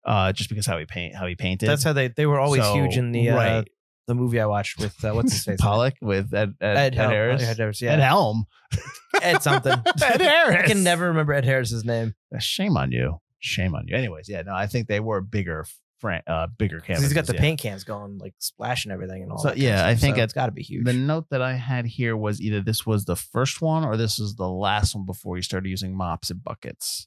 just because how he painted. That's how they were always huge in the movie I watched with what's his face? Pollock with Ed Harris. Ed Harris, yeah. Ed Helm. Ed something. Ed Harris. I can never remember Ed Harris's name. Shame on you. Anyways, yeah, no, I think they were bigger canvases. He's got the paint cans going, like splashing everything and all. So yeah, I think it's got to be huge. The note that I had here was either this was the first one or this was the last one before he started using mops and buckets,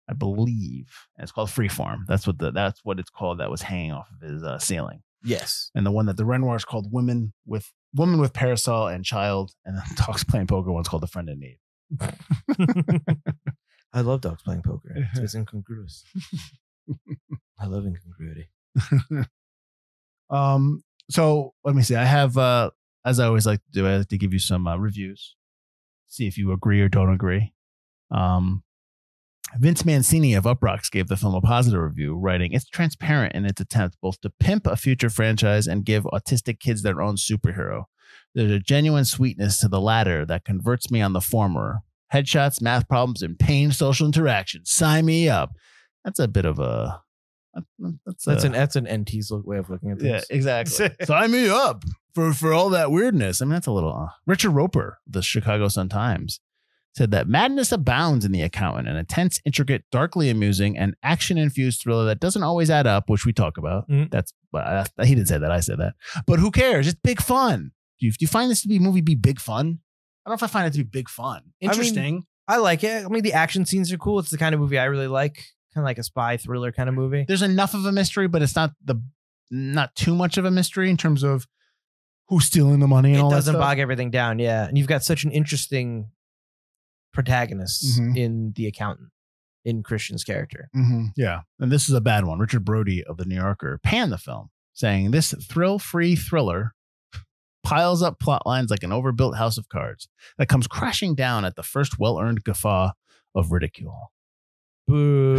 I believe. And it's called Freeform. That's what it's called. That was hanging off of his ceiling. Yes. And the one that the Renoir is called Women with woman with parasol and child, and then dogs playing poker. One's called A Friend in Need. I love dogs playing poker. It's incongruous. I love incongruity. So let me see. I have, as I always like to do, I like to give you some reviews. See if you agree or don't agree. Vince Mancini of Uproxx gave the film a positive review, writing, "It's transparent in its attempt both to pimp a future franchise and give autistic kids their own superhero. There's a genuine sweetness to the latter that converts me on the former. Headshots, math problems, and pained social interactions. Sign me up." That's a bit of a... That's an NT's way of looking at things. Yeah, exactly. Sign me up for all that weirdness. I mean, that's a little... Richard Roper, the Chicago Sun-Times, said that madness abounds in The Accountant, an intense, intricate, darkly amusing, and action-infused thriller that doesn't always add up, which we talk about. He didn't say that. I said that. But who cares? It's big fun. Do you find this to be big fun? I don't know if I find it to be big fun. Interesting. I like it. I mean, the action scenes are cool. It's the kind of movie I really like. Kind of like a spy thriller kind of movie. There's enough of a mystery, but it's not too much of a mystery in terms of who's stealing the money and all that stuff. It doesn't bog everything down. Yeah. And you've got such an interesting protagonist in The Accountant, in Christian's character. Yeah. And this is a bad one. Richard Brody of The New Yorker panned the film, saying, "This thrill-free thriller piles up plot lines like an overbuilt house of cards that comes crashing down at the first well-earned guffaw of ridicule." Boo.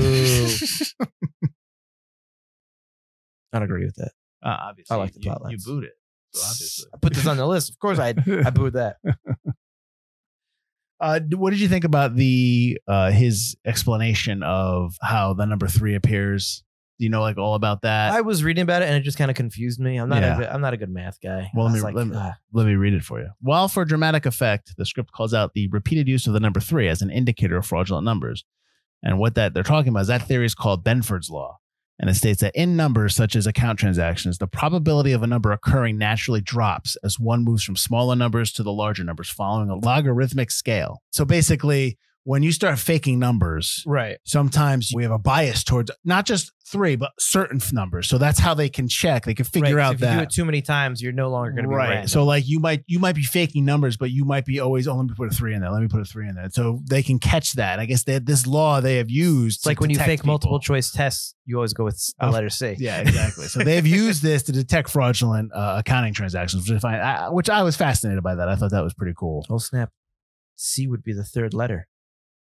I don't agree with that. Obviously, I like the plot lines. You booed it. So obviously. I put this on the list. Of course I booed that. What did you think about his explanation of how the number 3 appears? Do you know like all about that? I was reading about it and it just kind of confused me. I'm not a good math guy. Well, let me read it for you. While for dramatic effect, the script calls out the repeated use of the number 3 as an indicator of fraudulent numbers. And what they're talking about is that theory is called Benford's law. And it states that in numbers such as account transactions, the probability of a number occurring naturally drops as one moves from smaller numbers to the larger numbers following a logarithmic scale. So basically, when you start faking numbers, right, sometimes we have a bias towards not just 3, but certain numbers. So that's how they can check. They can figure out that. If you do it too many times, you're no longer going to be random. So like you might be faking numbers, but you might be always, let me put a 3 in there. Let me put a 3 in there. So they can catch that. I guess this law they have used. It's like when you fake multiple choice tests, you always go with the letter C. Yeah, exactly. So they've used this to detect fraudulent accounting transactions, which I was fascinated by that. I thought that was pretty cool. Oh snap! C would be the 3rd letter.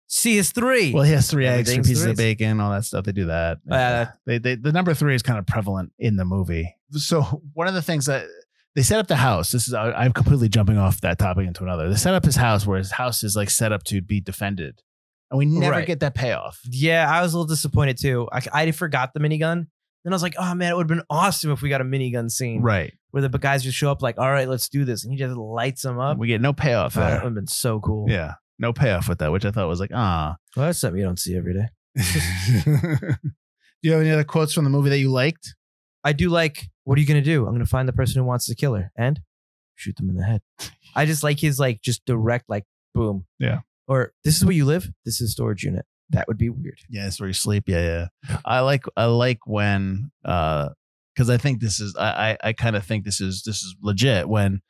C is 3. Well, he has 3 eggs, 3 pieces of bacon, all that stuff. They do that. The number 3 is kind of prevalent in the movie. So one of the things that they set up the house. I'm completely jumping off that topic into another. They set up his house where his house is like set up to be defended, and we never get that payoff. Yeah, I was a little disappointed too. I forgot the minigun. Then I was like, oh man, it would have been awesome if we got a minigun scene. Right. Where the guys just show up like, all right, let's do this. And he just lights them up. We get no payoff there. That would have been so cool. Yeah. No payoff with that, which I thought was like, Well, that's something you don't see every day. Do you have any other quotes from the movie that you liked? I do like, what are you going to do? I'm going to find the person who wants to kill her and shoot them in the head. I just like his like just direct like boom. Yeah. Or this is where you live. This is a storage unit. That would be weird. Yeah, it's where you sleep. Yeah. I like when because I think this is I kind of think this is legit when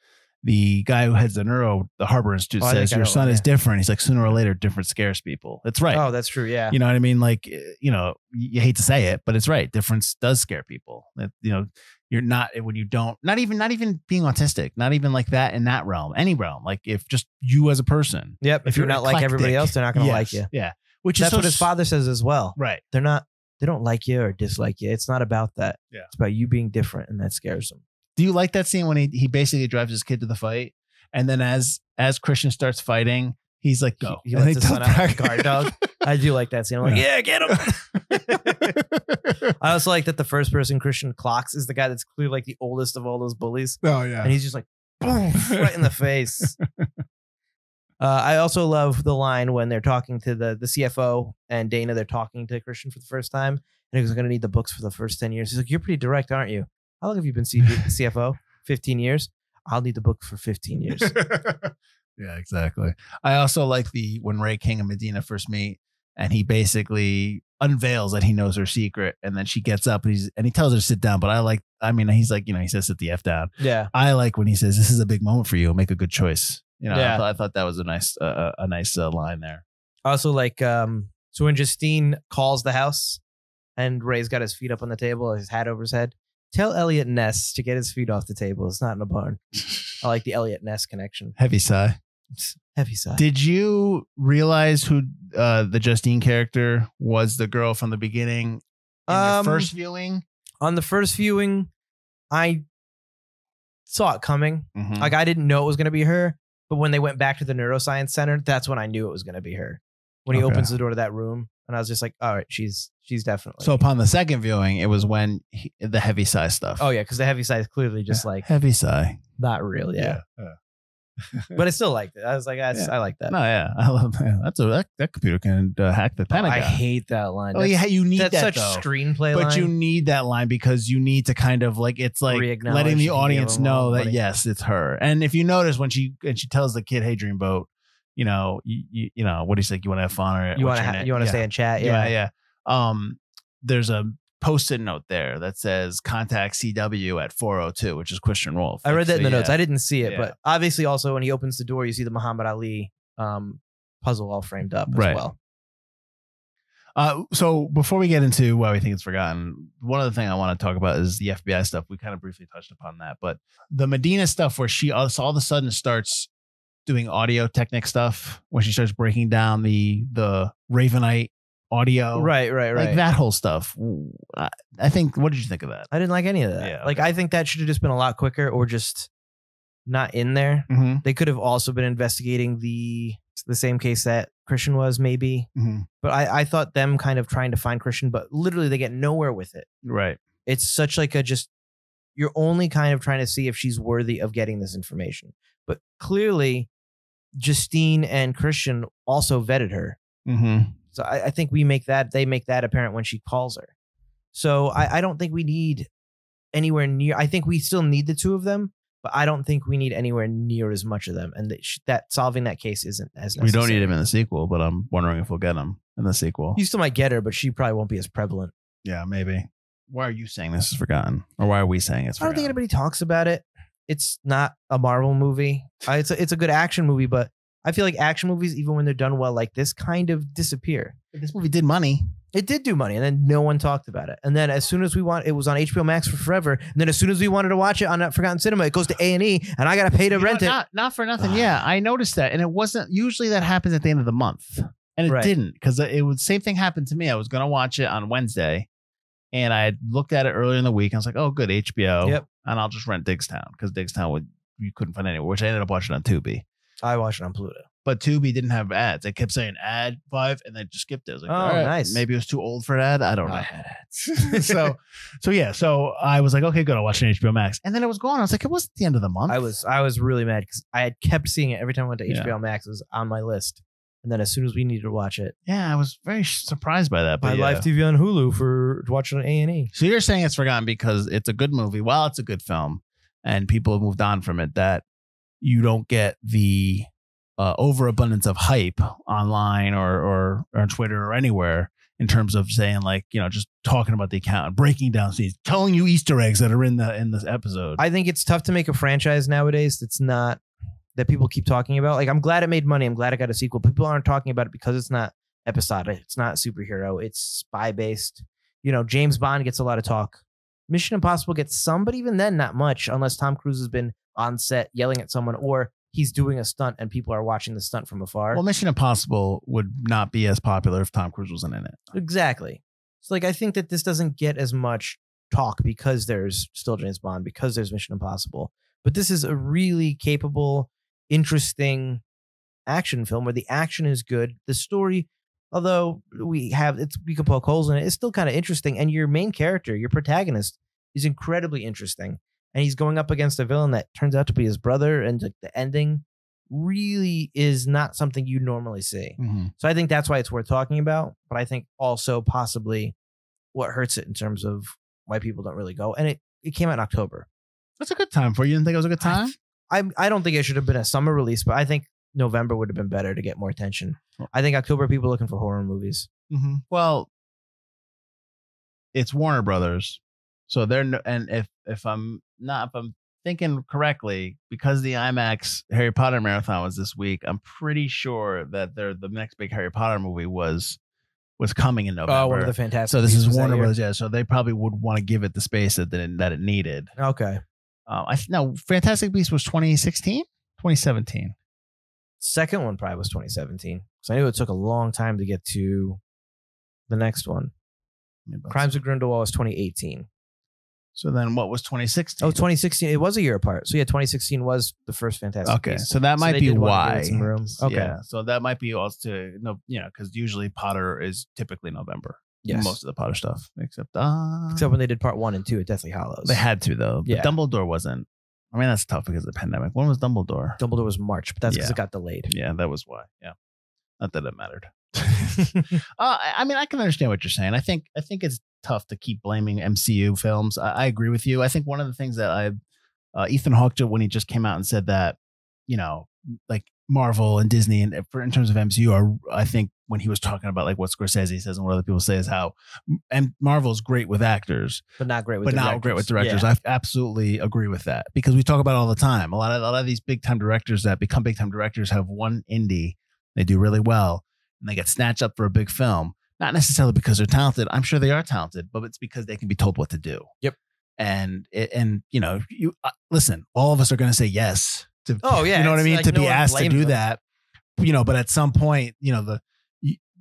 the guy who heads the Harbor Institute says your son is different. He's like, sooner or later, different scares people. It's right. Oh, that's true. Yeah. You know what I mean? Like, you know, you hate to say it, but it's right. Difference does scare people. You know, you're not when you don't, not even being autistic, not even like that in that realm, any realm. Like if just you as a person. Yep. If you're not eclectic, like everybody else, they're not going to like you. Yeah. That's what his father says as well. Right. They don't like you or dislike you. It's not about that. Yeah. It's about you being different, and that scares them. Do you like that scene when he basically drives his kid to the fight, and then as Christian starts fighting, he's like, "Go!" He lets his son out like a guard dog. I do like that scene. I'm like, yeah, get him. I also like that the first person Christian clocks is the guy that's clearly like the oldest of all those bullies. Oh yeah, and he's just like, boom, right in the face. I also love the line when they're talking to the CFO and Dana. They're talking to Christian for the first time, and he's going to need the books for the first 10 years. He's like, "You're pretty direct, aren't you? How long have you been CFO? 15 years. I'll need the book for 15 years." Yeah, exactly. I also like when Ray King and Medina first meet, and he basically unveils that he knows her secret, and then she gets up and he tells her to sit down. But I I mean, he's like, he says sit the F down. Yeah. I like when he says, this is a big moment for you. Make a good choice. Yeah. I thought that was a nice line there. Also, like, so when Justine calls the house and Ray's got his feet up on the table, his hat over his head, tell Elliot Ness to get his feet off the table. It's not in a barn. I like the Elliot Ness connection. Heavy sigh. Heavy sigh. Did you realize who the Justine character was, the girl from the beginning in your first viewing? On the first viewing, I saw it coming. Mm-hmm. Like, I didn't know it was going to be her. But when they went back to the neuroscience center, that's when I knew it was going to be her. When he opens the door to that room, and I was just like, all right, she's definitely. So upon the second viewing, it was when the heavy sigh stuff. Oh, yeah, because the heavy sigh is clearly just like. Heavy sigh. Not real, yeah. But I still liked it. I was like, I like that. No, yeah. I love that. That computer can hack the Pentagon. I hate that line. Oh, yeah, you need that's that, such though. Screenplay line. But you need that line because you need to kind of like, it's like letting the audience know that, yes, it's her. And if you notice when she tells the kid, hey, Dreamboat, you know, what do you think? You want to have fun or you want to stay and chat? Yeah. There's a Post-it note there that says contact CW at 402, which is Christian Wolff. I read that in the notes. I didn't see it, but obviously also when he opens the door, you see the Muhammad Ali puzzle all framed up as well. So before we get into why we think it's forgotten, one other thing I want to talk about is the FBI stuff. We kind of briefly touched upon that, but the Medina stuff where she all of a sudden starts doing audio technic stuff, when she starts breaking down the Ravenite audio. Right. Like that whole stuff. I think, what did you think of that? I didn't like any of that. Yeah, like, I think that should have just been a lot quicker or just not in there. Mm-hmm. They could have also been investigating the same case that Christian was, maybe. Mm-hmm. But I thought them kind of trying to find Christian, but literally they get nowhere with it. Right. It's such like you're only kind of trying to see if she's worthy of getting this information. But clearly, Justine and Christian also vetted her. Mm-hmm. So I think they make that apparent when she calls her. So I don't think we need anywhere near. I think we still need the two of them, but I don't think we need anywhere near as much of them. And that solving that case isn't as necessary. We don't need him in the sequel, but I'm wondering if we'll get him in the sequel. You still might get her, but she probably won't be as prevalent. Yeah, maybe. Why are you saying this is forgotten? Or why are we saying it's forgotten? I don't think anybody talks about it. It's not a Marvel movie. It's a good action movie, but I feel like action movies, even when they're done well like this, kind of disappear. But this movie did money. It did do money, and then no one talked about it. And then as soon as it was on HBO Max for forever. And then as soon as we wanted to watch it on that Forgotten Cinema, it goes to A&E, and I got to pay to rent it. Not for nothing. Yeah, I noticed that. And it wasn't, usually that happens at the end of the month. And it didn't, because same thing happened to me. I was going to watch it on Wednesday, and I had looked at it earlier in the week. And I was like, oh, good, HBO. Yep. And I'll just rent Digstown, because Digstown you couldn't find anywhere, which I ended up watching on Tubi. I watched it on Pluto. But Tubi didn't have ads. It kept saying ad 5 and then just skipped it. I was like, oh, all right, nice. Maybe it was too old for an ad. I don't know. I had ads. So I was like, okay, good. I'll watch an HBO Max. And then it was gone. I was like, it wasn't the end of the month. I was really mad because I had kept seeing it every time I went to HBO Max. It was on my list. And then as soon as we needed to watch it. Yeah, I was very surprised by that. But live TV on Hulu to watch it on A&E. So you're saying it's forgotten because it's a good movie. While it's a good film and people have moved on from it, that you don't get the overabundance of hype online or on Twitter or anywhere in terms of saying, like, just talking about the account, breaking down scenes, telling you Easter eggs that are in this episode. I think it's tough to make a franchise nowadays that's not that people keep talking about. Like, I'm glad it made money. I'm glad it got a sequel. People aren't talking about it because it's not episodic. It's not superhero. It's spy based. James Bond gets a lot of talk. Mission Impossible gets some, but even then, not much, unless Tom Cruise has been on set yelling at someone or he's doing a stunt and people are watching the stunt from afar. Well, Mission Impossible would not be as popular if Tom Cruise wasn't in it. Exactly. So, I think that this doesn't get as much talk because there's still James Bond, because there's Mission Impossible. But this is a really capable, interesting action film where the action is good. The story, although we can poke holes in it, it's still kind of interesting. And your main character, your protagonist, is incredibly interesting. And he's going up against a villain that turns out to be his brother. And the ending really is not something you normally see. Mm-hmm. So I think that's why it's worth talking about. But I think also possibly what hurts it in terms of why people don't really go. And it came out in October. That's a good time for you. You didn't think it was a good time? I don't think it should have been a summer release, but I think November would have been better to get more attention. I think October, people are looking for horror movies. Mm-hmm. Well, it's Warner Brothers. So and if I'm thinking correctly, because the IMAX Harry Potter marathon was this week, I'm pretty sure that the next big Harry Potter movie was coming in November. Oh, one of the Fantastic So this is Beasts Warner that year? Bros. Yeah, so they probably would want to give it the space that it needed. Okay. No, Fantastic Beasts was 2016, 2017. Second one probably was 2017. So I knew it took a long time to get to the next one. Crimes of Grindelwald was 2018. So then what was 2016? Oh, 2016. It was a year apart. So yeah, 2016 was the first Fantastic Beasts. So that might they be did want to why. give it some room. Okay. Yeah, so that might be also because usually Potter is typically November. Yes. Most of the Potter stuff, except when they did part 1 and 2 at Deathly Hallows. they had to though. Yeah. But Dumbledore wasn't. I mean, that's tough because of the pandemic. When was Dumbledore? Dumbledore was March, but that's because Yeah. it got delayed. Yeah, that was why. Yeah, not that it mattered. I mean, I can understand what you're saying. I think it's tough to keep blaming MCU films. I agree with you. I think one of the things that Ethan Hawke did when he just came out and said that, like Marvel and Disney and in terms of MCU I think when he was talking about like what Scorsese says and what other people say is how Marvel's great with actors, but not great with directors. Yeah. I absolutely agree with that because we talk about it all the time. A lot of these big time directors that become big time directors have one indie, they do really well, and they get snatched up for a big film. Not necessarily because they're talented. I'm sure they are talented, but it's because they can be told what to do. Yep. And you listen. All of us are going to say yes to. Oh yeah, you know what I mean. Like to no be one asked to blames do them. that, but at some point, the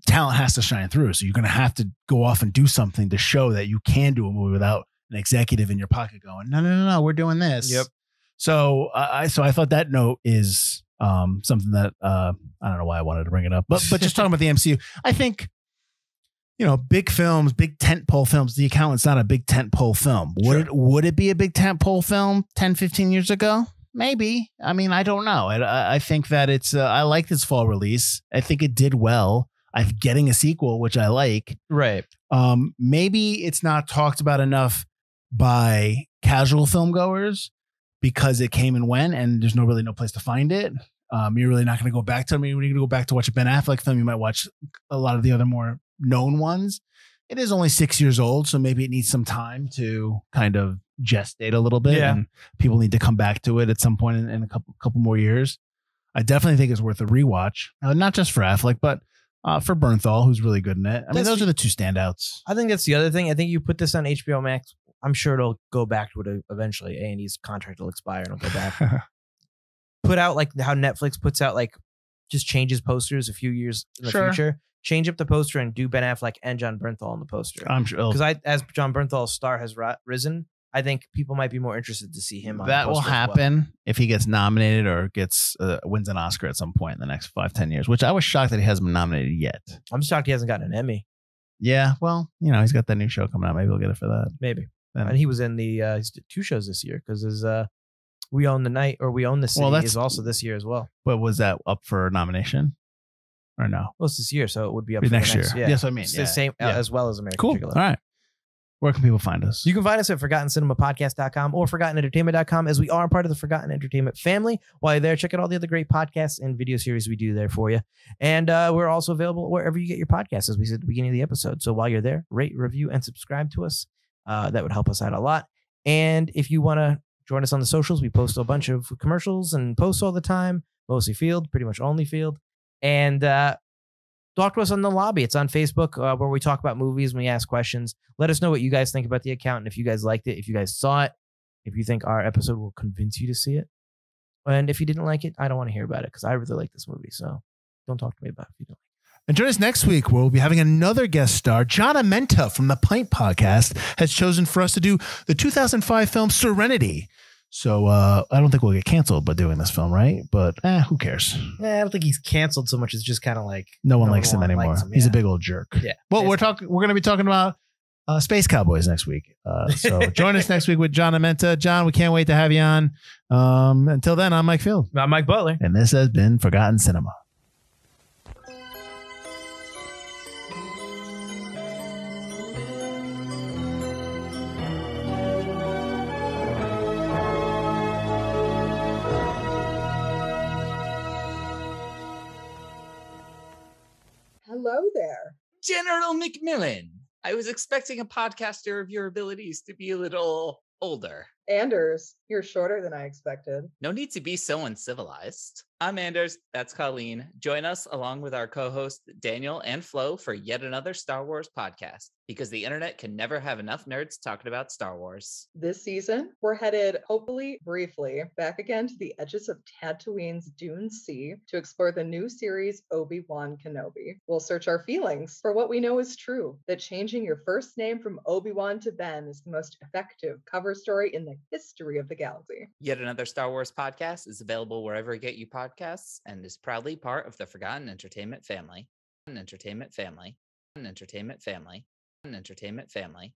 talent has to shine through. So you're going to have to go off and do something to show that you can do a movie without an executive in your pocket going, no, we're doing this. Yep. So I thought that note is something that I don't know why I wanted to bring it up, but just talking about the MCU, I think. Big films, big tentpole films. The Accountant's not a big tentpole film. Would it be a big tentpole film 10, 15 years ago? Maybe. I mean, I don't know. I think that it's. I like this fall release. I think it did well. I'm getting a sequel, which I like. Right. Maybe it's not talked about enough by casual film goers because it came and went, and there's no place to find it. You're really not going to go back to. I mean, when you're going to go back to watch a Ben Affleck film, you might watch a lot of the other more known ones. It is only 6 years old, so maybe it needs some time to kind of gestate a little bit, and people need to come back to it at some point in a couple more years. I definitely think it's worth a rewatch, not just for Affleck, but for Bernthal, who's really good in it. I mean, those are the two standouts. I think that's the other thing. I think you put this on HBO Max. I'm sure it'll go back to it eventually. A&E's contract will expire and it'll go back. Put out like how Netflix puts out like just changes posters a few years in the future. Change up the poster and do Ben Affleck and Jon Bernthal on the poster. I'm sure because as Jon Bernthal's star has risen, I think people might be more interested to see him on that the poster will happen if he gets nominated or wins an Oscar at some point in the next 5-10 years. Which I was shocked that he hasn't been nominated yet. I'm shocked he hasn't gotten an Emmy. Yeah, well, he's got that new show coming out. Maybe he'll get it for that. Maybe. And he was in the he's did 2 shows this year because his We Own the Night or We Own the City is also this year as well. But was that up for nomination or no? Well, it's this year, so it would be up for next year. Yeah. Yes, I mean it's the same as well as American Cool. Gigolo. All right. Where can people find us? You can find us at ForgottenCinemaPodcast.com or ForgottenEntertainment.com, as we are part of the Forgotten Entertainment family. While you're there, check out all the other great podcasts and video series we do there for you. And we're also available wherever you get your podcasts, as we said at the beginning of the episode. So while you're there, rate, review, and subscribe to us. That would help us out a lot. And if you want to join us on the socials, we post a bunch of commercials and posts all the time, mostly Field, pretty much only Field. And talk to us on the lobby. It's on Facebook where we talk about movies and we ask questions. Let us know what you guys think about The Accountant, if you guys liked it, if you guys saw it, if you think our episode will convince you to see it. And if you didn't like it, I don't want to hear about it because I really like this movie. So don't talk to me about it if you don't. And join us next week where we'll be having another guest star. Jon Bernthal from the Pint Podcast has chosen for us to do the 2005 film Serenity. So I don't think we'll get canceled by doing this film, right? But who cares? I don't think he's canceled so much. It's just kind of like no one likes him anymore. He's a big old jerk. Yeah. Well, we're going to be talking about Space Cowboys next week. So join us next week with Jon Bernthal. Jon, we can't wait to have you on. Until then, I'm Mike Field. I'm Mike Butler. And this has been Forgotten Cinema. Hello there. General McMillan. I was expecting a podcaster of your abilities to be a little older. Anders, you're shorter than I expected. No need to be so uncivilized. I'm Anders, that's Colleen. Join us along with our co-hosts Daniel and Flo for yet another Star Wars podcast, because the internet can never have enough nerds talking about Star Wars. This season, we're headed, hopefully briefly, back again to the edges of Tatooine's Dune Sea to explore the new series Obi-Wan Kenobi. We'll search our feelings for what we know is true, that changing your first name from Obi-Wan to Ben is the most effective cover story in the history of the galaxy. Yet another Star Wars podcast is available wherever you get your podcasts and is proudly part of the Forgotten Entertainment family. Entertainment family. Entertainment family. Entertainment family.